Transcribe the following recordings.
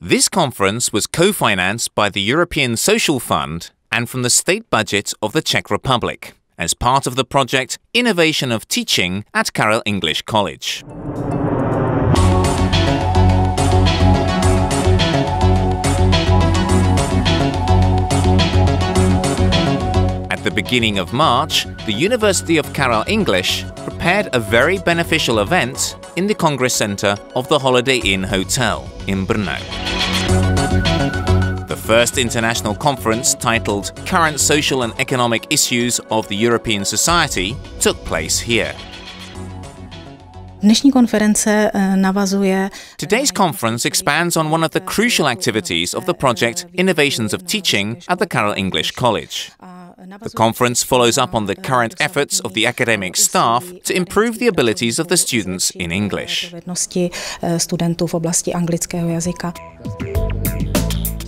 This conference was co-financed by the European Social Fund and from the state budget of the Czech Republic as part of the project Innovation of Teaching at Karel Engliš College. At the beginning of March, the University of Karel Engliš prepared a very beneficial event in the Congress Center of the Holiday Inn Hotel in Brno. The first international conference titled Current Social and Economic Issues of the European Society took place here. Today's conference expands on one of the crucial activities of the project Innovations of Teaching at the Karel Engliš College. The conference follows up on the current efforts of the academic staff to improve the abilities of the students in English.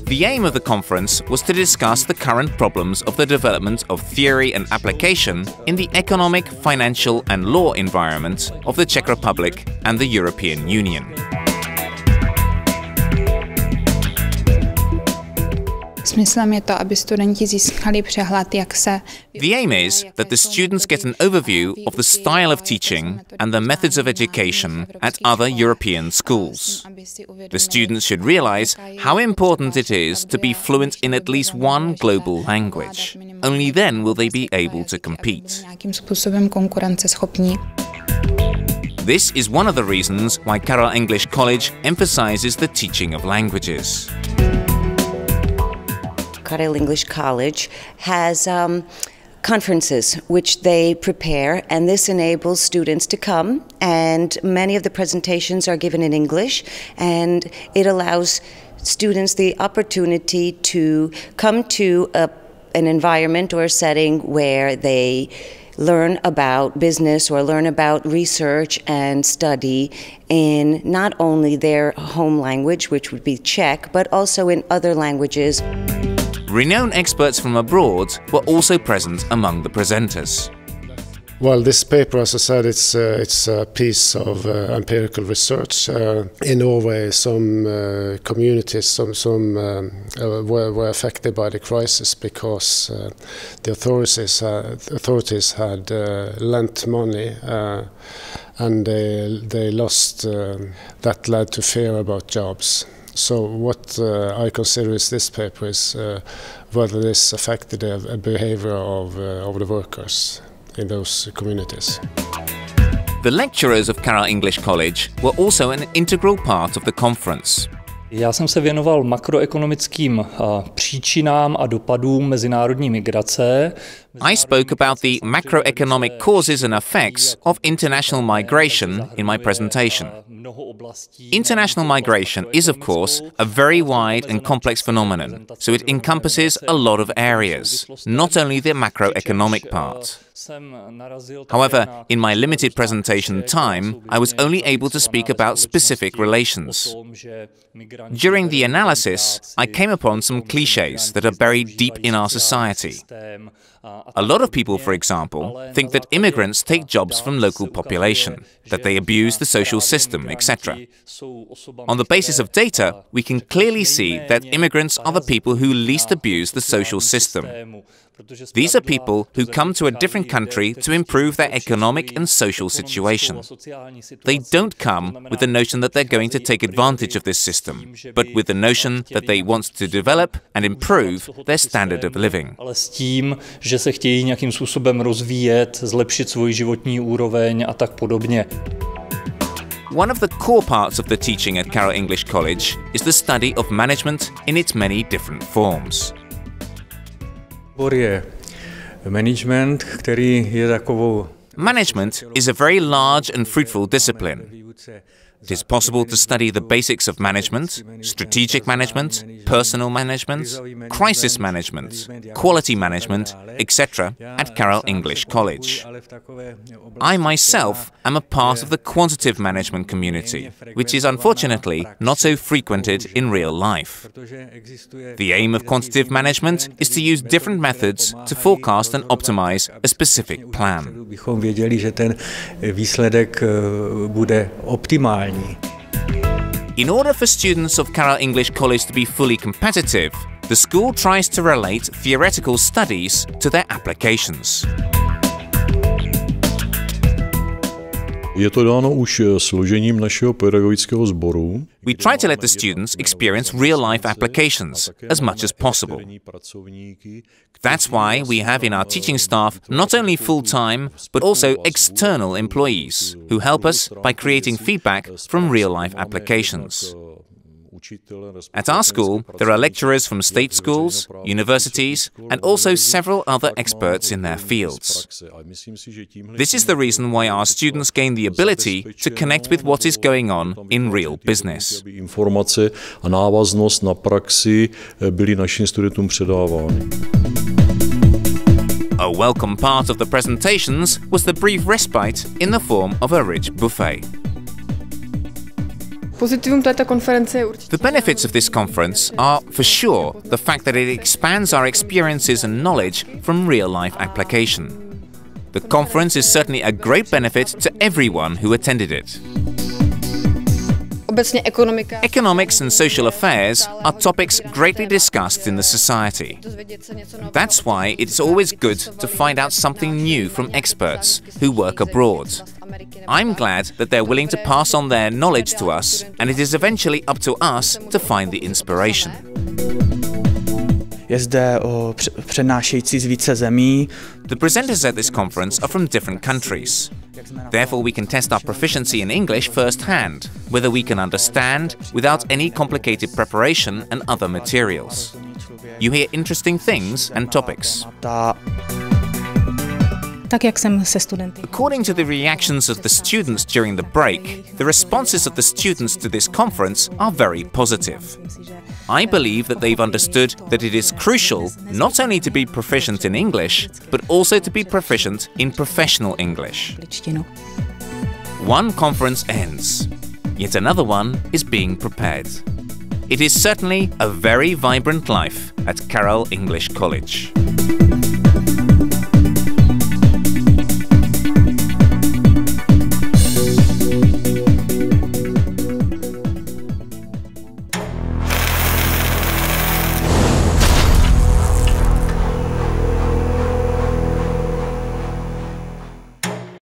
The aim of the conference was to discuss the current problems of the development of theory and application in the economic, financial and law environment of the Czech Republic and the European Union. The aim is that the students get an overview of the style of teaching and the methods of education at other European schools. The students should realize how important it is to be fluent in at least one global language. Only then will they be able to compete. This is one of the reasons why Karel Engliš College emphasizes the teaching of languages. Karel Engliš College has conferences which they prepare, and this enables students to come, and many of the presentations are given in English, and it allows students the opportunity to come to an environment or a setting where they learn about business or learn about research and study in not only their home language, which would be Czech, but also in other languages. Renowned experts from abroad were also present among the presenters. Well, this paper, as I said, it's a piece of empirical research. In Norway, some communities were affected by the crisis because the authorities had lent money and they lost. That led to fear about jobs. So what I consider is this paper is whether this affected the behavior of the workers in those communities. The lecturers of Karel Engliš College were also an integral part of the conference. Já jsem se věnoval makroekonomickým příčinám a dopadům mezinárodní migrace. I spoke about the macroeconomic causes and effects of international migration in my presentation. International migration is, of course, a very wide and complex phenomenon, so it encompasses a lot of areas, not only the macroeconomic part. However, in my limited presentation time, I was only able to speak about specific relations. During the analysis, I came upon some clichés that are buried deep in our society. A lot of people, for example, think that immigrants take jobs from local population, that they abuse the social system, etc. On the basis of data, we can clearly see that immigrants are the people who least abuse the social system. These are people who come to a different country to improve their economic and social situation. They don't come with the notion that they're going to take advantage of this system, but with the notion that they want to develop and improve their standard of living. Ale s tím, že se chtějí nějakým způsobem rozvíjet, zlepšit svůj životní úroveň a tak podobně. One of the core parts of the teaching at Karel Engliš College is the study of management in its many different forms. Management is a very large and fruitful discipline. It is possible to study the basics of management, strategic management, personal management, crisis management, quality management, etc. at Karel Engliš College. I myself am a part of the quantitative management community, which is unfortunately not so frequented in real life. The aim of quantitative management is to use different methods to forecast and optimize a specific plan. In order for students of Karel Engliš College to be fully competitive, the school tries to relate theoretical studies to their applications. Je to dáno už složením našeho pedagogického sboru. We try to let the students experience real-life applications as much as possible. That's why we have in our teaching staff not only full-time, but also external employees who help us by creating feedback from real-life applications. At our school, there are lecturers from state schools, universities, and also several other experts in their fields. This is the reason why our students gain the ability to connect with what is going on in real business. Informace a návaznost na praxi byly našim studentům předávány. A welcome part of the presentations was the brief respite in the form of a rich buffet. The benefits of this conference are, for sure, the fact that it expands our experiences and knowledge from real-life application. The conference is certainly a great benefit to everyone who attended it. Economics and social affairs are topics greatly discussed in the society. That's why it's always good to find out something new from experts who work abroad. I'm glad that they're willing to pass on their knowledge to us, and it is eventually up to us to find the inspiration. Je zde přednášející z více zemí. The presenters at this conference are from different countries. Therefore, we can test our proficiency in English firsthand, whether we can understand without any complicated preparation and other materials. You hear interesting things and topics. According to the reactions of the students during the break, the responses of the students to this conference are very positive. I believe that they've understood that it is crucial not only to be proficient in English, but also to be proficient in professional English. One conference ends, yet another one is being prepared. It is certainly a very vibrant life at Karel Engliš College.